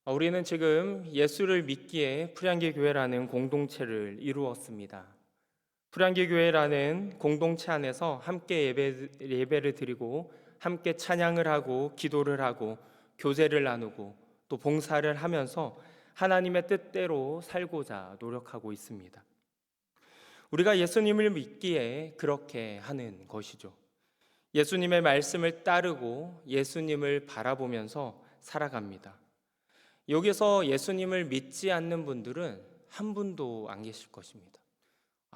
우리는 지금 예수를 믿기에 프리한기 교회라는 공동체를 이루었습니다. 프리한기 교회라는 공동체 안에서 함께 예배를 드리고 함께 찬양을 하고 기도를 하고 교제를 나누고 또 봉사를 하면서 하나님의 뜻대로 살고자 노력하고 있습니다. 우리가 예수님을 믿기에 그렇게 하는 것이죠. 예수님의 말씀을 따르고 예수님을 바라보면서 살아갑니다. 여기서 예수님을 믿지 않는 분들은 한 분도 안 계실 것입니다.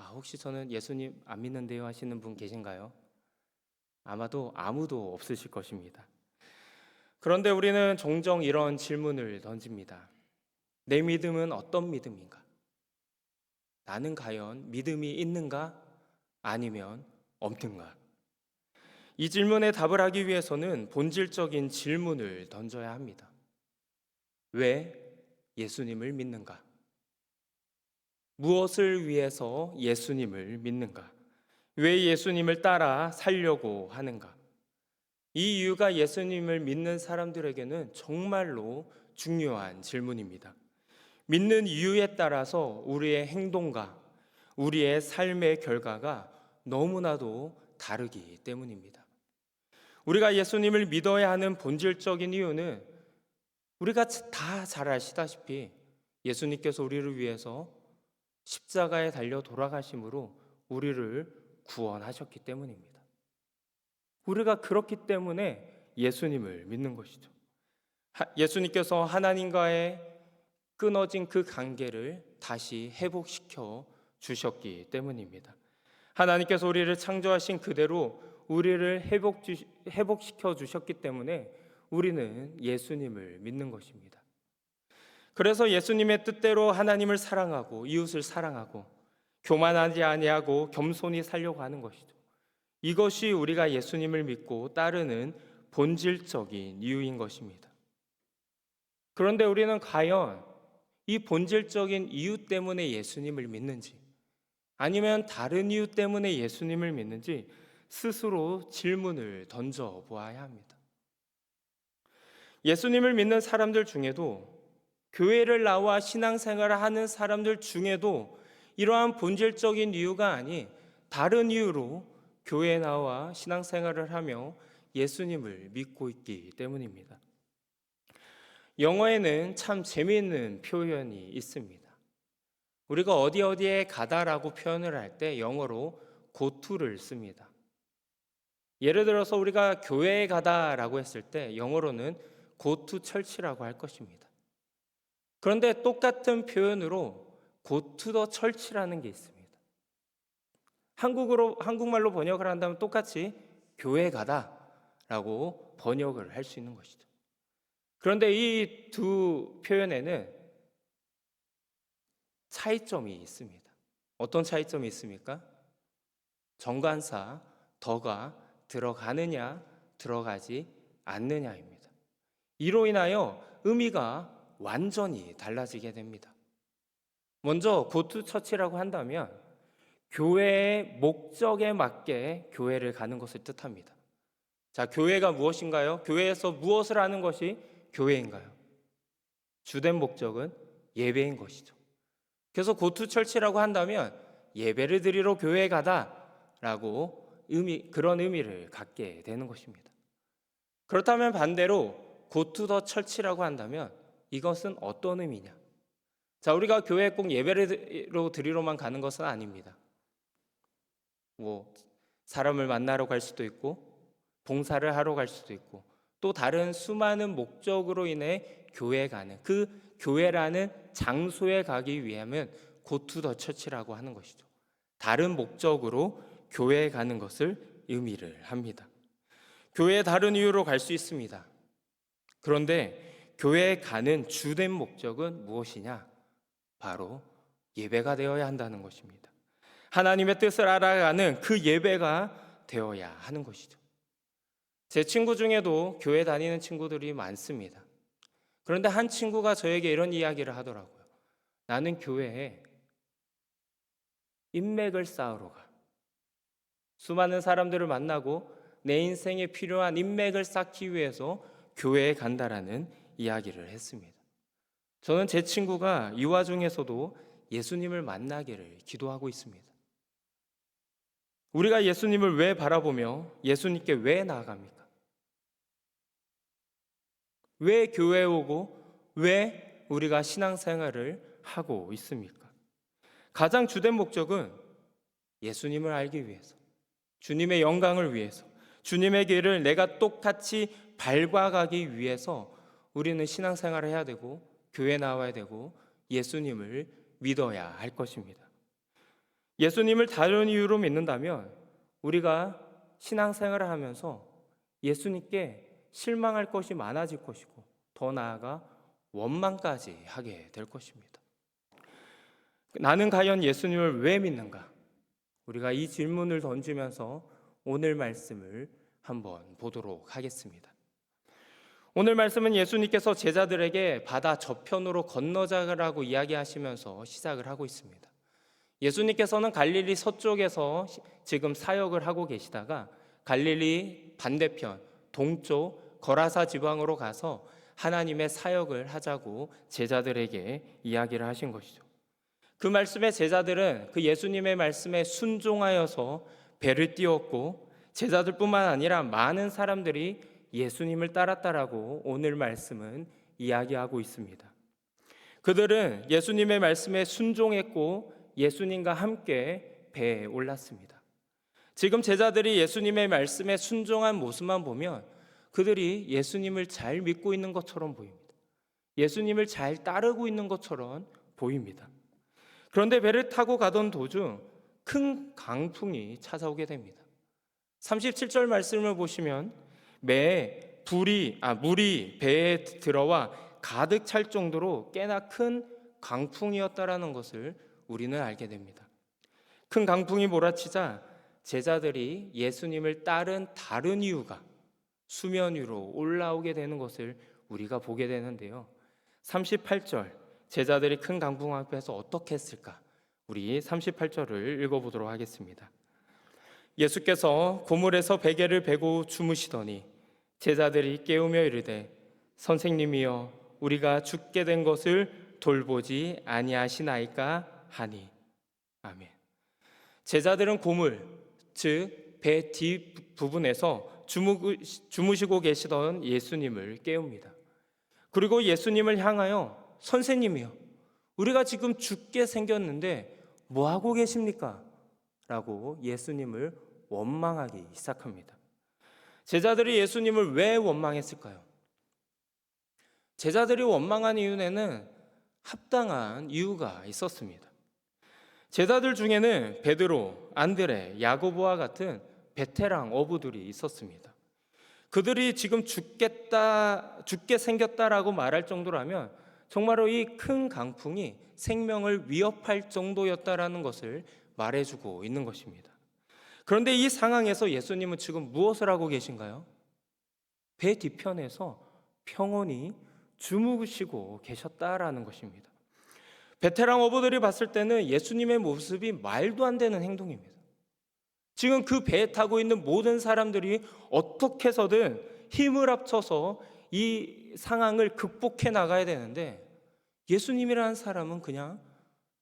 혹시 저는 예수님 안 믿는데요 하시는 분 계신가요? 아마도 아무도 없으실 것입니다. 그런데 우리는 종종 이런 질문을 던집니다. 내 믿음은 어떤 믿음인가? 나는 과연 믿음이 있는가? 아니면 없는가? 이 질문에 답을 하기 위해서는 본질적인 질문을 던져야 합니다. 왜 예수님을 믿는가? 무엇을 위해서 예수님을 믿는가? 왜 예수님을 따라 살려고 하는가? 이 이유가 예수님을 믿는 사람들에게는 정말로 중요한 질문입니다. 믿는 이유에 따라서 우리의 행동과 우리의 삶의 결과가 너무나도 다르기 때문입니다. 우리가 예수님을 믿어야 하는 본질적인 이유는 우리가 다 잘 아시다시피 예수님께서 우리를 위해서 십자가에 달려 돌아가심으로 우리를 구원하셨기 때문입니다. 우리가 그렇기 때문에 예수님을 믿는 것이죠. 예수님께서 하나님과의 끊어진 그 관계를 다시 회복시켜 주셨기 때문입니다. 하나님께서 우리를 창조하신 그대로 우리를 회복시켜 주셨기 때문에 우리는 예수님을 믿는 것입니다. 그래서 예수님의 뜻대로 하나님을 사랑하고 이웃을 사랑하고 교만하지 아니하고 겸손히 살려고 하는 것이죠. 이것이 우리가 예수님을 믿고 따르는 본질적인 이유인 것입니다. 그런데 우리는 과연 이 본질적인 이유 때문에 예수님을 믿는지 아니면 다른 이유 때문에 예수님을 믿는지 스스로 질문을 던져 보아야 합니다. 예수님을 믿는 사람들 중에도 교회를 나와 신앙생활을 하는 사람들 중에도 이러한 본질적인 이유가 아닌 다른 이유로 교회에 나와 신앙생활을 하며 예수님을 믿고 있기 때문입니다. 영어에는 참 재미있는 표현이 있습니다. 우리가 어디에 가다라고 표현을 할 때 영어로 go to를 씁니다. 예를 들어서 우리가 교회에 가다라고 했을 때 영어로는 go to church라고 할 것입니다. 그런데 똑같은 표현으로 go to the church라는 게 있습니다. 한국말로 번역을 한다면 똑같이 교회 가다라고 번역을 할 수 있는 것이죠. 그런데 이 두 표현에는 차이점이 있습니다. 어떤 차이점이 있습니까? 정관사 더가 들어가느냐 들어가지 않느냐입니다. 이로 인하여 의미가 완전히 달라지게 됩니다. 먼저 고투 처치라고 한다면 교회의 목적에 맞게 교회를 가는 것을 뜻합니다. 자, 교회가 무엇인가요? 교회에서 무엇을 하는 것이 교회인가요? 주된 목적은 예배인 것이죠. 그래서 고투 철치라고 한다면 예배를 드리러 교회에 가다라고 그런 의미를 갖게 되는 것입니다. 그렇다면 반대로 고투 더 철치라고 한다면 이것은 어떤 의미냐? 자, 우리가 교회에 꼭 예배를 드리러만 가는 것은 아닙니다. 사람을 만나러 갈 수도 있고 봉사를 하러 갈 수도 있고 또 다른 수많은 목적으로 인해 교회에 가는 그 교회라는 장소에 가기 위하면 go to the church라고 하는 것이죠. 다른 목적으로 교회에 가는 것을 의미를 합니다. 교회에 다른 이유로 갈 수 있습니다. 그런데 교회에 가는 주된 목적은 무엇이냐? 바로 예배가 되어야 한다는 것입니다. 하나님의 뜻을 알아가는 그 예배가 되어야 하는 것이죠. 제 친구 중에도 교회 다니는 친구들이 많습니다. 그런데 한 친구가 저에게 이런 이야기를 하더라고요. 나는 교회에 인맥을 쌓으러 가. 수많은 사람들을 만나고 내 인생에 필요한 인맥을 쌓기 위해서 교회에 간다라는 이야기를 했습니다. 저는 제 친구가 이 와중에서도 예수님을 만나기를 기도하고 있습니다. 우리가 예수님을 왜 바라보며 예수님께 왜 나아갑니까? 왜 교회에 오고 왜 우리가 신앙생활을 하고 있습니까? 가장 주된 목적은 예수님을 알기 위해서, 주님의 영광을 위해서, 주님의 길을 내가 똑같이 밟아가기 위해서 우리는 신앙생활을 해야 되고 교회 나와야 되고 예수님을 믿어야 할 것입니다. 예수님을 다른 이유로 믿는다면 우리가 신앙생활을 하면서 예수님께 실망할 것이 많아질 것이고 더 나아가 원망까지 하게 될 것입니다. 나는 과연 예수님을 왜 믿는가? 우리가 이 질문을 던지면서 오늘 말씀을 한번 보도록 하겠습니다. 오늘 말씀은 예수님께서 제자들에게 바다 저편으로 건너자라고 이야기하시면서 시작을 하고 있습니다. 예수님께서는 갈릴리 서쪽에서 지금 사역을 하고 계시다가 갈릴리 반대편 동쪽 거라사 지방으로 가서 하나님의 사역을 하자고 제자들에게 이야기를 하신 것이죠. 그 말씀에 제자들은 그 예수님의 말씀에 순종하여서 배를 띄웠고 제자들뿐만 아니라 많은 사람들이 예수님을 따랐다라고 오늘 말씀은 이야기하고 있습니다. 그들은 예수님의 말씀에 순종했고 예수님과 함께 배에 올랐습니다. 지금 제자들이 예수님의 말씀에 순종한 모습만 보면 그들이 예수님을 잘 믿고 있는 것처럼 보입니다. 예수님을 잘 따르고 있는 것처럼 보입니다. 그런데 배를 타고 가던 도중 큰 강풍이 찾아오게 됩니다. 37절 말씀을 보시면 물이 배에 들어와 가득 찰 정도로 꽤나 큰 강풍이었다라는 것을 우리는 알게 됩니다. 큰 강풍이 몰아치자 제자들이 예수님을 따른 다른 이유가 수면 위로 올라오게 되는 것을 우리가 보게 되는데요. 38절 제자들이 큰 강풍 앞에서 어떻게 했을까? 우리 38절을 읽어보도록 하겠습니다. 예수께서 고물에서 베개를 베고 주무시더니 제자들이 깨우며 이르되 선생님이여 우리가 죽게 된 것을 돌보지 아니하시나이까 하니. 아멘. 제자들은 고물, 즉 배 뒷부분에서 주무시고 계시던 예수님을 깨웁니다. 그리고 예수님을 향하여 선생님이요 우리가 지금 죽게 생겼는데 뭐 하고 계십니까? 라고 예수님을 원망하기 시작합니다. 제자들이 예수님을 왜 원망했을까요? 제자들이 원망한 이유에는 합당한 이유가 있었습니다. 제자들 중에는 베드로, 안드레, 야고보와 같은 베테랑 어부들이 있었습니다. 그들이 지금 죽게 생겼다라고 말할 정도라면 정말로 이 큰 강풍이 생명을 위협할 정도였다라는 것을 말해주고 있는 것입니다. 그런데 이 상황에서 예수님은 지금 무엇을 하고 계신가요? 배 뒤편에서 평온히 주무시고 계셨다라는 것입니다. 베테랑 어부들이 봤을 때는 예수님의 모습이 말도 안 되는 행동입니다. 지금 그 배에 타고 있는 모든 사람들이 어떻게 해서든 힘을 합쳐서 이 상황을 극복해 나가야 되는데 예수님이라는 사람은 그냥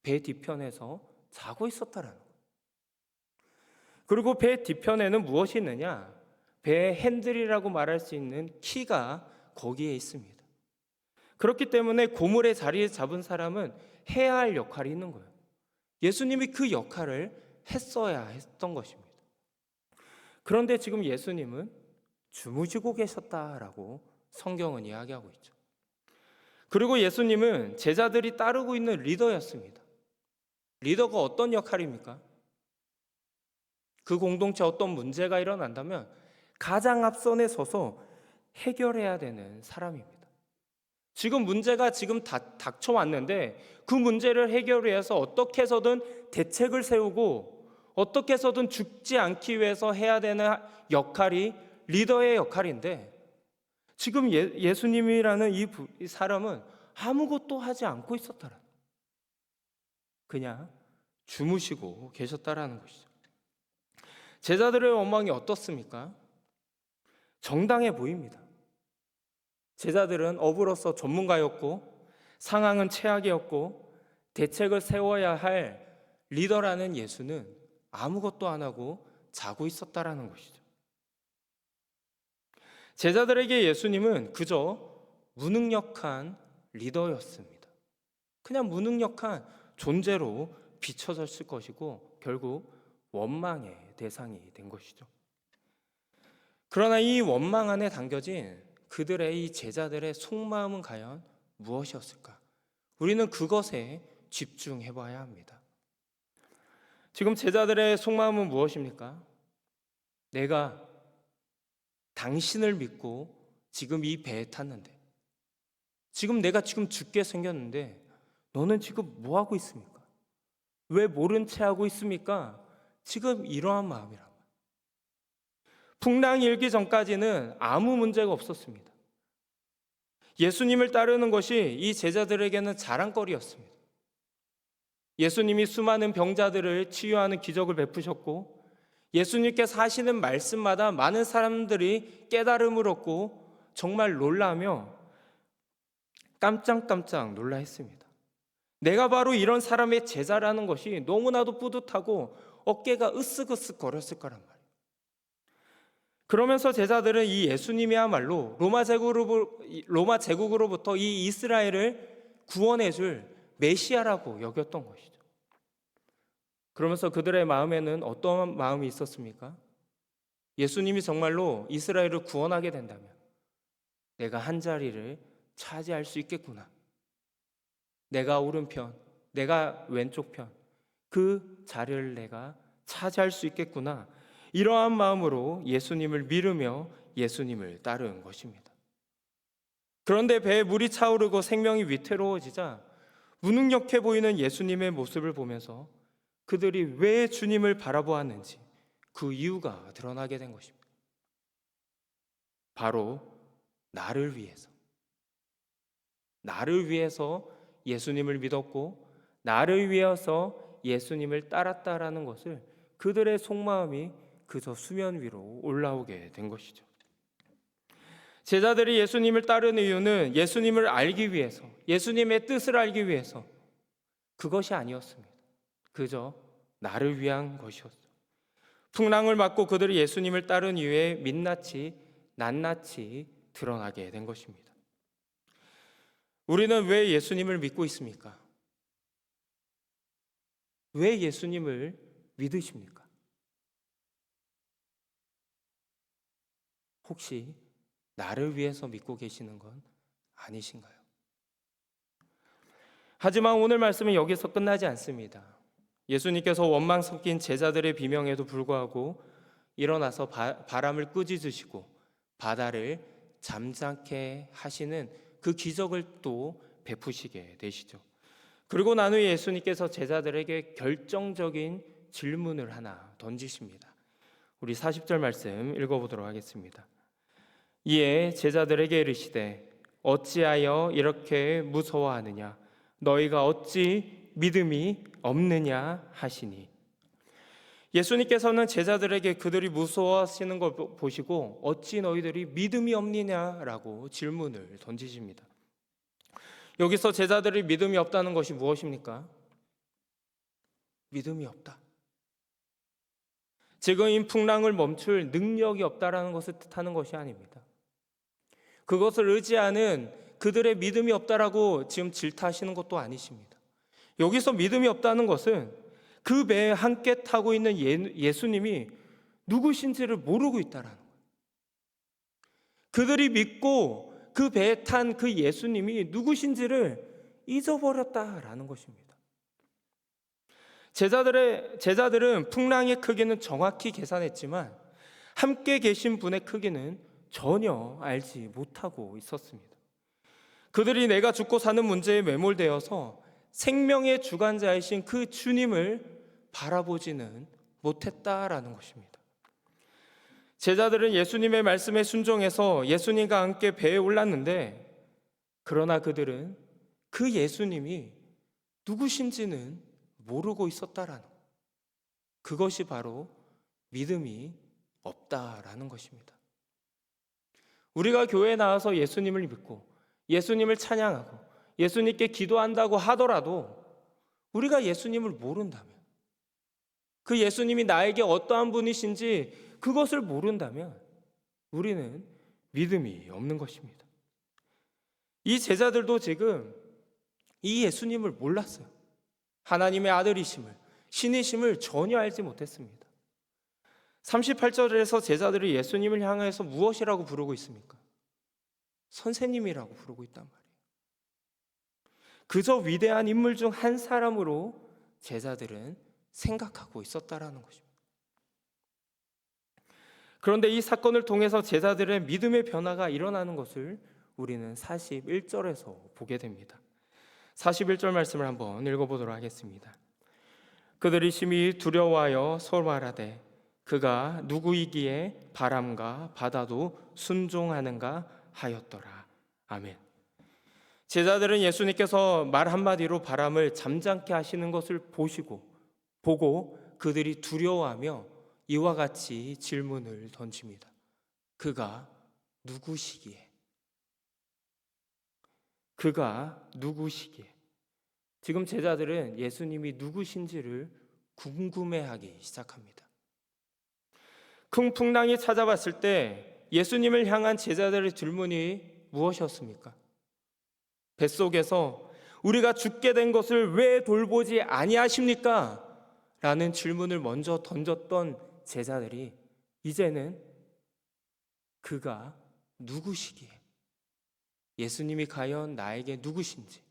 배 뒤편에서 자고 있었다라는 거예요. 그리고 배 뒤편에는 무엇이 있느냐? 배의 핸들이라고 말할 수 있는 키가 거기에 있습니다. 그렇기 때문에 고물의 자리에 잡은 사람은 해야 할 역할이 있는 거예요. 예수님이 그 역할을 했어야 했던 것입니다. 그런데 지금 예수님은 주무시고 계셨다라고 성경은 이야기하고 있죠. 그리고 예수님은 제자들이 따르고 있는 리더였습니다. 리더가 어떤 역할입니까? 그 공동체 어떤 문제가 일어난다면 가장 앞선에 서서 해결해야 되는 사람입니다. 지금 문제가 닥쳐왔는데 그 문제를 해결해서 어떻게 해서든 대책을 세우고 어떻게 해서든 죽지 않기 위해서 해야 되는 역할이 리더의 역할인데 지금 예수님이라는 이 사람은 아무것도 하지 않고 있었다라. 그냥 주무시고 계셨다라는 것이죠. 제자들의 원망이 어떻습니까? 정당해 보입니다. 제자들은 어부로서 전문가였고 상황은 최악이었고 대책을 세워야 할 리더라는 예수는 아무것도 안 하고 자고 있었다라는 것이죠. 제자들에게 예수님은 그저 무능력한 리더였습니다. 그냥 무능력한 존재로 비춰졌을 것이고 결국 원망의 대상이 된 것이죠. 그러나 이 원망 안에 담겨진 그들의 이 제자들의 속마음은 과연 무엇이었을까? 우리는 그것에 집중해 봐야 합니다. 지금 제자들의 속마음은 무엇입니까? 내가 당신을 믿고 지금 이 배에 탔는데, 지금 내가 지금 죽게 생겼는데 너는 지금 뭐 하고 있습니까? 왜 모른 채 하고 있습니까? 지금 이러한 마음이란 말이에요. 풍랑이 일기 전까지는 아무 문제가 없었습니다. 예수님을 따르는 것이 이 제자들에게는 자랑거리였습니다. 예수님이 수많은 병자들을 치유하는 기적을 베푸셨고, 예수님께서 하시는 말씀마다 많은 사람들이 깨달음을 얻고 정말 놀라며 깜짝깜짝 놀라 했습니다. 내가 바로 이런 사람의 제자라는 것이 너무나도 뿌듯하고 어깨가 으쓱으쓱 거렸을 거란 말이에요. 그러면서 제자들은 이 예수님이야말로 로마 제국으로부터 이 이스라엘을 구원해줄 메시아라고 여겼던 것이죠. 그러면서 그들의 마음에는 어떤 마음이 있었습니까? 예수님이 정말로 이스라엘을 구원하게 된다면 내가 한 자리를 차지할 수 있겠구나. 내가 오른편, 내가 왼쪽 편, 그 자리를 내가 차지할 수 있겠구나. 이러한 마음으로 예수님을 믿으며 예수님을 따르는 것입니다. 그런데 배에 물이 차오르고 생명이 위태로워지자 무능력해 보이는 예수님의 모습을 보면서 그들이 왜 주님을 바라보았는지 그 이유가 드러나게 된 것입니다. 바로 나를 위해서 예수님을 믿었고 나를 위해서 예수님을 따랐다라는 것을 그들의 속마음이 그저 수면 위로 올라오게 된 것이죠. 제자들이 예수님을 따르는 이유는 예수님을 알기 위해서, 예수님의 뜻을 알기 위해서 그것이 아니었습니다. 그저 나를 위한 것이었어요. 풍랑을 맞고 그들이 예수님을 따른 이유에 민낯이 낱낱이 드러나게 된 것입니다. 우리는 왜 예수님을 믿고 있습니까? 왜 예수님을 믿으십니까? 혹시 나를 위해서 믿고 계시는 건 아니신가요? 하지만 오늘 말씀은 여기서 끝나지 않습니다. 예수님께서 원망 섞인 제자들의 비명에도 불구하고 일어나서 바람을 꾸짖으시고 바다를 잠잠케 하시는 그 기적을 또 베푸시게 되시죠. 그리고 난 후에 예수님께서 제자들에게 결정적인 질문을 하나 던지십니다. 우리 40절 말씀 읽어보도록 하겠습니다. 이에 제자들에게 이르시되 어찌하여 이렇게 무서워하느냐 너희가 어찌 믿음이 없느냐 하시니. 예수님께서는 제자들에게 그들이 무서워하시는 걸 보시고 어찌 너희들이 믿음이 없느냐라고 질문을 던지십니다. 여기서 제자들이 믿음이 없다는 것이 무엇입니까? 믿음이 없다. 지금 이 풍랑을 멈출 능력이 없다라는 것을 뜻하는 것이 아닙니다. 그것을 의지하는 그들의 믿음이 없다라고 지금 질타하시는 것도 아니십니다. 여기서 믿음이 없다는 것은 그 배에 함께 타고 있는 예수님이 누구신지를 모르고 있다라는 거예요. 그들이 믿고 그 배에 탄 그 예수님이 누구신지를 잊어버렸다라는 것입니다. 제자들은 풍랑의 크기는 정확히 계산했지만 함께 계신 분의 크기는 전혀 알지 못하고 있었습니다. 그들이 내가 죽고 사는 문제에 매몰되어서 생명의 주관자이신 그 주님을 바라보지는 못했다라는 것입니다. 제자들은 예수님의 말씀에 순종해서 예수님과 함께 배에 올랐는데, 그러나 그들은 그 예수님이 누구신지는 모르고 있었다라는 것. 그것이 바로 믿음이 없다라는 것입니다. 우리가 교회에 나와서 예수님을 믿고 예수님을 찬양하고 예수님께 기도한다고 하더라도 우리가 예수님을 모른다면, 그 예수님이 나에게 어떠한 분이신지 그것을 모른다면 우리는 믿음이 없는 것입니다. 이 제자들도 지금 이 예수님을 몰랐어요. 하나님의 아들이심을, 신이심을 전혀 알지 못했습니다. 38절에서 제자들이 예수님을 향해서 무엇이라고 부르고 있습니까? 선생님이라고 부르고 있단 말이에요. 그저 위대한 인물 중 한 사람으로 제자들은 생각하고 있었다라는 것입니다. 그런데 이 사건을 통해서 제자들의 믿음의 변화가 일어나는 것을 우리는 41절에서 보게 됩니다. 41절 말씀을 한번 읽어보도록 하겠습니다. 그들이 심히 두려워하여 서로 말하되 그가 누구이기에 바람과 바다도 순종하는가 하였더라. 아멘. 제자들은 예수님께서 말 한마디로 바람을 잠잠케 하시는 것을 보고 그들이 두려워하며 이와 같이 질문을 던집니다. 그가 누구시기에? 그가 누구시기에? 지금 제자들은 예수님이 누구신지를 궁금해하기 시작합니다. 큰 풍랑이 찾아왔을 때 예수님을 향한 제자들의 질문이 무엇이었습니까? 뱃속에서 우리가 죽게 된 것을 왜 돌보지 아니하십니까? 라는 질문을 먼저 던졌던 제자들이 이제는 그가 누구시기에, 예수님이 과연 나에게 누구신지,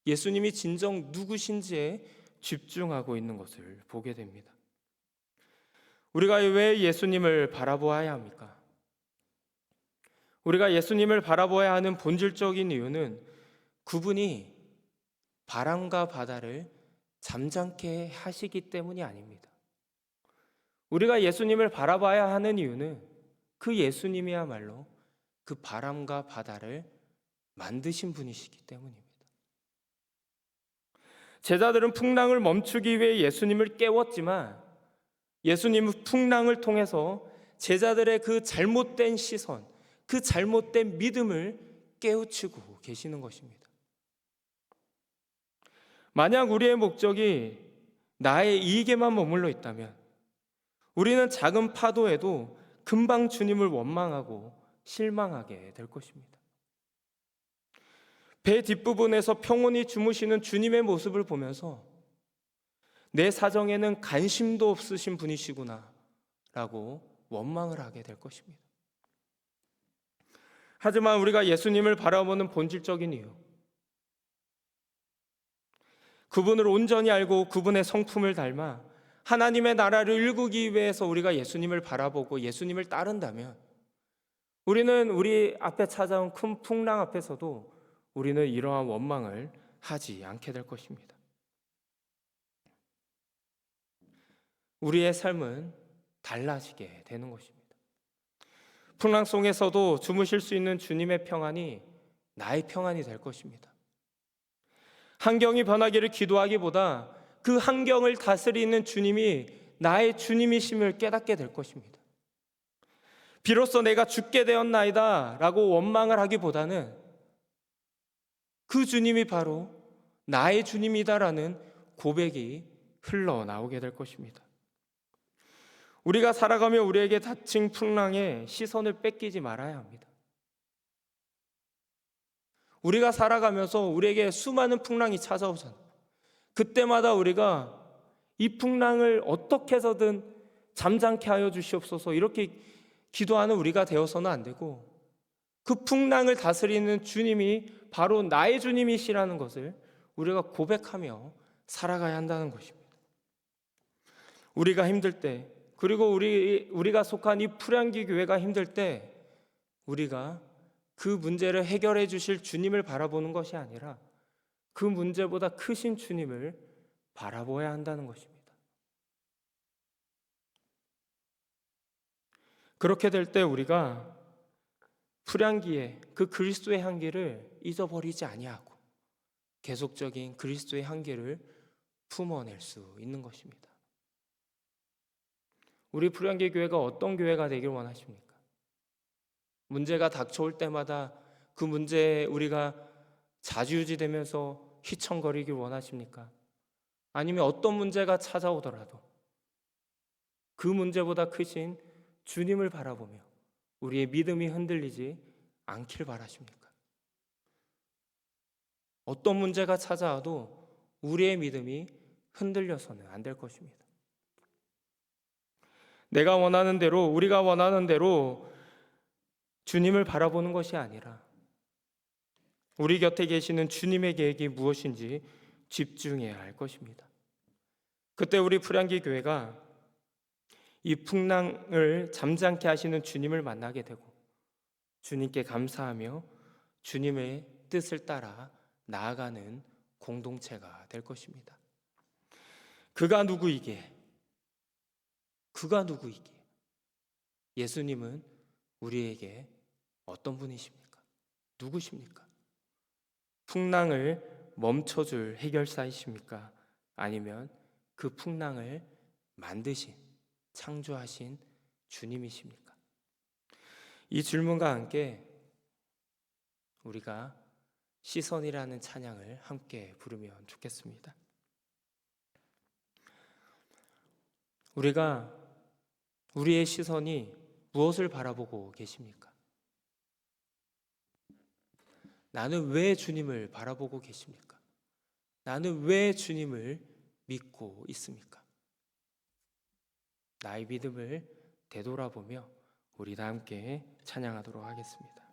예수님이 진정 누구신지에 집중하고 있는 것을 보게 됩니다. 우리가 왜 예수님을 바라보아야 합니까? 우리가 예수님을 바라보아야 하는 본질적인 이유는 그분이 바람과 바다를 잠잠케 하시기 때문이 아닙니다. 우리가 예수님을 바라봐야 하는 이유는 그 예수님이야말로 그 바람과 바다를 만드신 분이시기 때문입니다. 제자들은 풍랑을 멈추기 위해 예수님을 깨웠지만 예수님은 풍랑을 통해서 제자들의 그 잘못된 시선, 그 잘못된 믿음을 깨우치고 계시는 것입니다. 만약 우리의 목적이 나의 이익에만 머물러 있다면 우리는 작은 파도에도 금방 주님을 원망하고 실망하게 될 것입니다. 배 뒷부분에서 평온히 주무시는 주님의 모습을 보면서 내 사정에는 관심도 없으신 분이시구나 라고 원망을 하게 될 것입니다. 하지만 우리가 예수님을 바라보는 본질적인 이유, 그분을 온전히 알고 그분의 성품을 닮아 하나님의 나라를 일구기 위해서 우리가 예수님을 바라보고 예수님을 따른다면 우리는 우리 앞에 찾아온 큰 풍랑 앞에서도 우리는 이러한 원망을 하지 않게 될 것입니다. 우리의 삶은 달라지게 되는 것입니다. 풍랑 속에서도 주무실 수 있는 주님의 평안이 나의 평안이 될 것입니다. 환경이 변하기를 기도하기보다 그 환경을 다스리는 주님이 나의 주님이심을 깨닫게 될 것입니다. 비로소 내가 죽게 되었나이다 라고 원망을 하기보다는 그 주님이 바로 나의 주님이다라는 고백이 흘러나오게 될 것입니다. 우리가 살아가며 우리에게 닥친 풍랑에 시선을 뺏기지 말아야 합니다. 우리가 살아가면서 우리에게 수많은 풍랑이 찾아오잖아요. 그때마다 우리가 이 풍랑을 어떻게 해서든 잠잠케 하여 주시옵소서 이렇게 기도하는 우리가 되어서는 안 되고 그 풍랑을 다스리는 주님이 바로 나의 주님이시라는 것을 우리가 고백하며 살아가야 한다는 것입니다. 우리가 힘들 때, 그리고 우리가 속한 이 풀향기 교회가 힘들 때 우리가 그 문제를 해결해 주실 주님을 바라보는 것이 아니라 그 문제보다 크신 주님을 바라보아야 한다는 것입니다. 그렇게 될 때 우리가 풀향기의 그 그리스도의 향기를 잊어버리지 아니하고 계속적인 그리스도의 향기를 품어낼 수 있는 것입니다. 우리 풀향기 교회가 어떤 교회가 되길 원하십니까? 문제가 닥쳐올 때마다 그 문제에 우리가 좌지우지되면서 휘청거리길 원하십니까? 아니면 어떤 문제가 찾아오더라도 그 문제보다 크신 주님을 바라보며 우리의 믿음이 흔들리지 않길 바라십니까? 어떤 문제가 찾아와도 우리의 믿음이 흔들려서는 안 될 것입니다. 내가 원하는 대로, 우리가 원하는 대로 주님을 바라보는 것이 아니라 우리 곁에 계시는 주님의 계획이 무엇인지 집중해야 할 것입니다. 그때 우리 프량기 교회가 이 풍랑을 잠잠케 하시는 주님을 만나게 되고 주님께 감사하며 주님의 뜻을 따라 나아가는 공동체가 될 것입니다. 그가 누구이기에? 예수님은 우리에게 어떤 분이십니까? 누구십니까? 풍랑을 멈춰줄 해결사이십니까? 아니면 그 풍랑을 만드신, 창조하신 주님이십니까? 이 질문과 함께 우리가 시선이라는 찬양을 함께 부르면 좋겠습니다. 우리의 시선이 무엇을 바라보고 계십니까? 나는 왜 주님을 바라보고 계십니까? 나는 왜 주님을 믿고 있습니까? 나의 믿음을 되돌아보며 우리 다 함께 찬양하도록 하겠습니다.